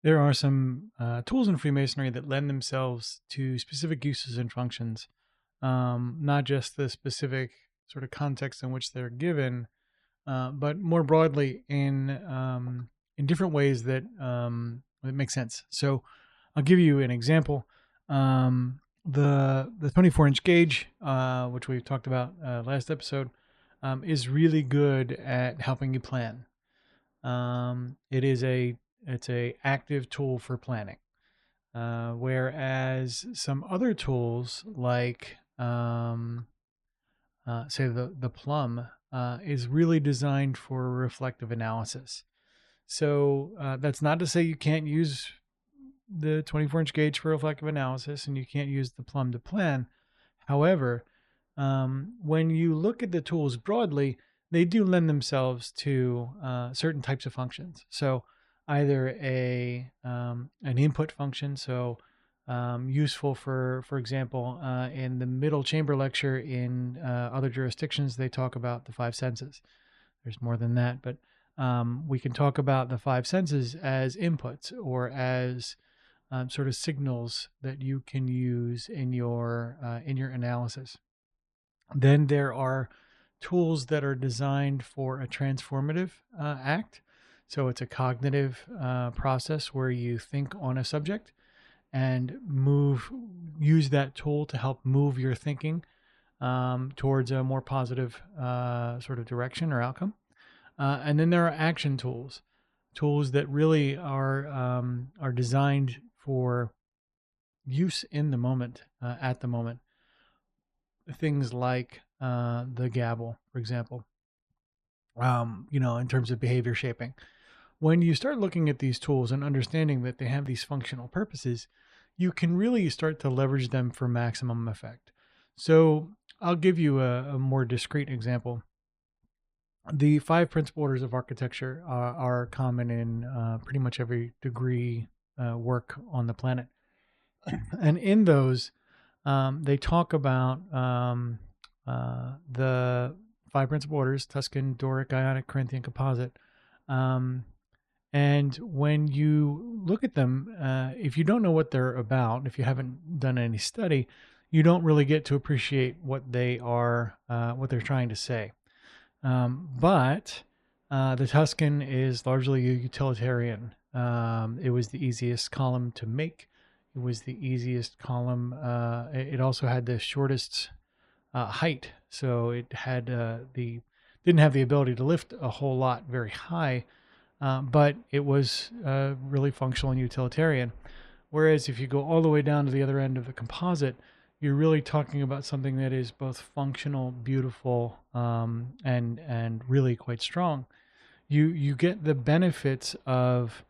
There are some tools in Freemasonry that lend themselves to specific uses and functions, not just the specific sort of context in which they're given, but more broadly in different ways that make sense. So, I'll give you an example. The 24-inch gauge, which we talked about last episode, is really good at helping you plan. It's a active tool for planning, whereas some other tools like say the plum is really designed for reflective analysis. So that's not to say you can't use the 24-inch gauge for reflective analysis and you can't use the plum to plan. However, when you look at the tools broadly, they do lend themselves to certain types of functions. So either an input function, so useful for example, in the middle chamber lecture in other jurisdictions, they talk about the five senses. There's more than that, but we can talk about the five senses as inputs or as sort of signals that you can use in your analysis. Then there are tools that are designed for a transformative act. So it's a cognitive process where you think on a subject and use that tool to help move your thinking towards a more positive sort of direction or outcome. And then there are action tools, tools that really are designed for use in the moment, at the moment. Things like the gavel, for example, in terms of behavior shaping. When you start looking at these tools and understanding that they have these functional purposes, you can really start to leverage them for maximum effect. So I'll give you a more discrete example. The five principal orders of architecture are common in pretty much every degree work on the planet. And in those, they talk about the five principal orders: Tuscan, Doric, Ionic, Corinthian, Composite. And when you look at them, if you don't know what they're about, if you haven't done any study, you don't really get to appreciate what they are, what they're trying to say. But the Tuscan is largely a utilitarian. It was the easiest column to make. It was the easiest column. It also had the shortest height, so it had didn't have the ability to lift a whole lot very high, but it was really functional and utilitarian. Whereas if you go all the way down to the other end of the composite, you're really talking about something that is both functional, beautiful, and really quite strong. You get the benefits of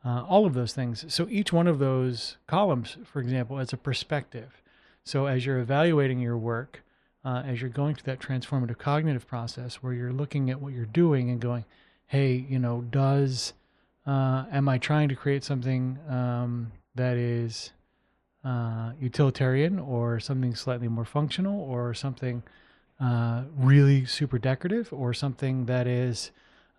all of those things. So each one of those columns, for example, is a perspective. So as you're evaluating your work, as you're going through that transformative cognitive process where you're looking at what you're doing and going, hey, am I trying to create something that is utilitarian or something slightly more functional or something really super decorative or something that is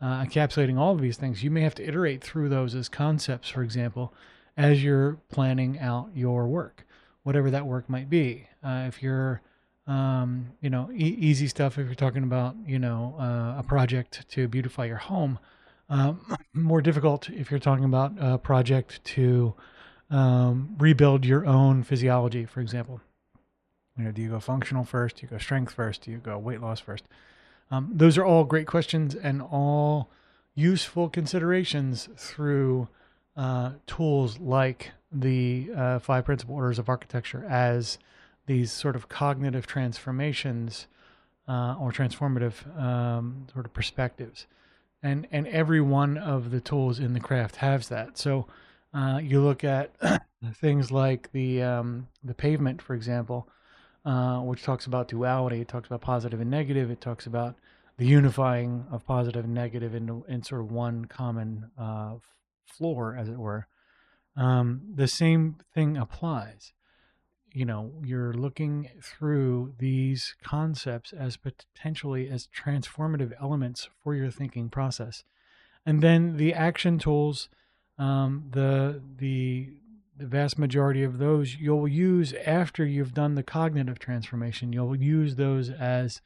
encapsulating all of these things? You may have to iterate through those as concepts, for example, as you're planning out your work, whatever that work might be. If you're easy stuff, if you're talking about, a project to beautify your home, more difficult if you're talking about a project to rebuild your own physiology, for example. Do you go functional first? Do you go strength first? Do you go weight loss first? Those are all great questions and all useful considerations through tools like the five principal orders of architecture as these sort of cognitive transformations or transformative sort of perspectives. And every one of the tools in the craft has that. So you look at things like the pavement, for example, which talks about duality. It talks about positive and negative. It talks about the unifying of positive and negative in sort of one common floor, as it were. The same thing applies. You're looking through these concepts as potentially as transformative elements for your thinking process. And then the action tools, the vast majority of those you'll use after you've done the cognitive transformation. You'll use those as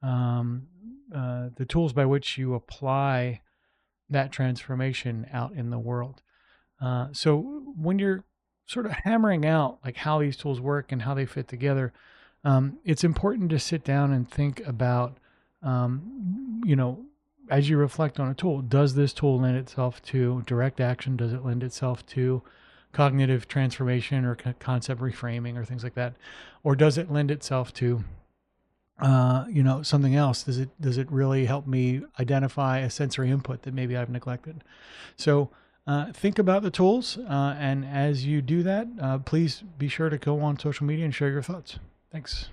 the tools by which you apply that transformation out in the world. So when you're sort of hammering out like how these tools work and how they fit together, it's important to sit down and think about, as you reflect on a tool, does this tool lend itself to direct action? Does it lend itself to cognitive transformation or concept reframing or things like that? Or does it lend itself to, something else? Does it really help me identify a sensory input that maybe I've neglected? So think about the tools. And as you do that, please be sure to go on social media and share your thoughts. Thanks.